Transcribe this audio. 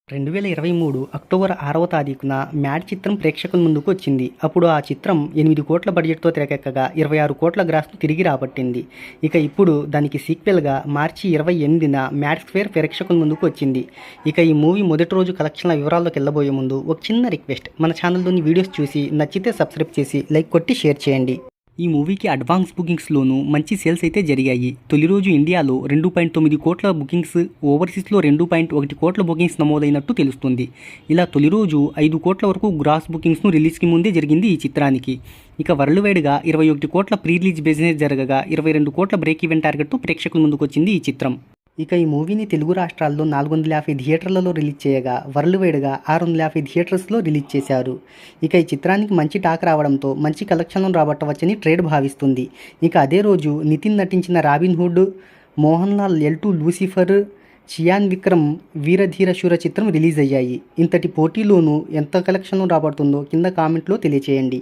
2023 October 6వ తేదీన 'mad' చిత్రం ప్రేక్షకుల ముందుకు వచ్చింది. అప్పుడు ఆ చిత్రం 8 కోట్ల బడ్జెట్తో తెరకెక్కగా 26 కోట్ల గ్రాస్ను తిరిగి రాబట్టింది. ఇక ఇప్పుడు దానికి సీక్వెల్గా మార్చి 28న 'మ్యాడ్ స్క్వేర్' ప్రేక్షకుల ముందుకు వచ్చింది. ఇక ఈ మూవీ మొదటి రోజు కలెక్షన్ల వివరాల్లోకి వెళ్ళబోయే ముందు ఒక చిన్న రిక్వెస్ట్, మన ఛానల్లోని వీడియోస్ చూసి నచ్చితే సబ్స్క్రైబ్ చేసి లైక్ కొట్టి షేర్ చేయండి. ఈ మూవీకి అడ్వాన్స్ బుకింగ్స్లోనూ మంచి సేల్స్ అయితే జరిగాయి. తొలి రోజు ఇండియాలో 2.9 కోట్ల బుకింగ్స్, ఓవర్సీస్లో 2.1 కోట్ల బుకింగ్స్ నమోదైనట్టు తెలుస్తుంది. ఇలా తొలి రోజు 5 కోట్ల వరకు గ్రాస్ బుకింగ్స్ను రిలీజ్కి ముందే జరిగింది ఈ చిత్రానికి. ఇక వరల్డ్ వైడ్గా 21 కోట్ల ప్రీ రిలీజ్ బిజినెస్ జరగగా 22 కోట్ల బ్రేక్ ఈవెన్ టార్గెట్తో ప్రేక్షకుల ముందుకు వచ్చింది ఈ చిత్రం. ఇక ఈ మూవీని తెలుగు రాష్ట్రాల్లో 450 థియేటర్లలో రిలీజ్ చేయగా వరల్డ్ వైడ్గా 650 థియేటర్స్లో రిలీజ్ చేశారు. ఇక ఈ చిత్రానికి మంచి టాక్ రావడంతో మంచి కలెక్షన్లను రాబట్టవచ్చని ట్రేడ్ భావిస్తుంది. ఇక అదే రోజు నితిన్ నటించిన Robin Hood, Mohan Lal L2 Lucifer, Chiyaan Vikram వీరధీర శూర చిత్రం రిలీజ్ అయ్యాయి. ఇంతటి పోటీలోనూ ఎంత కలెక్షన్లు రాబడుతుందో కింద కామెంట్లో తెలియచేయండి.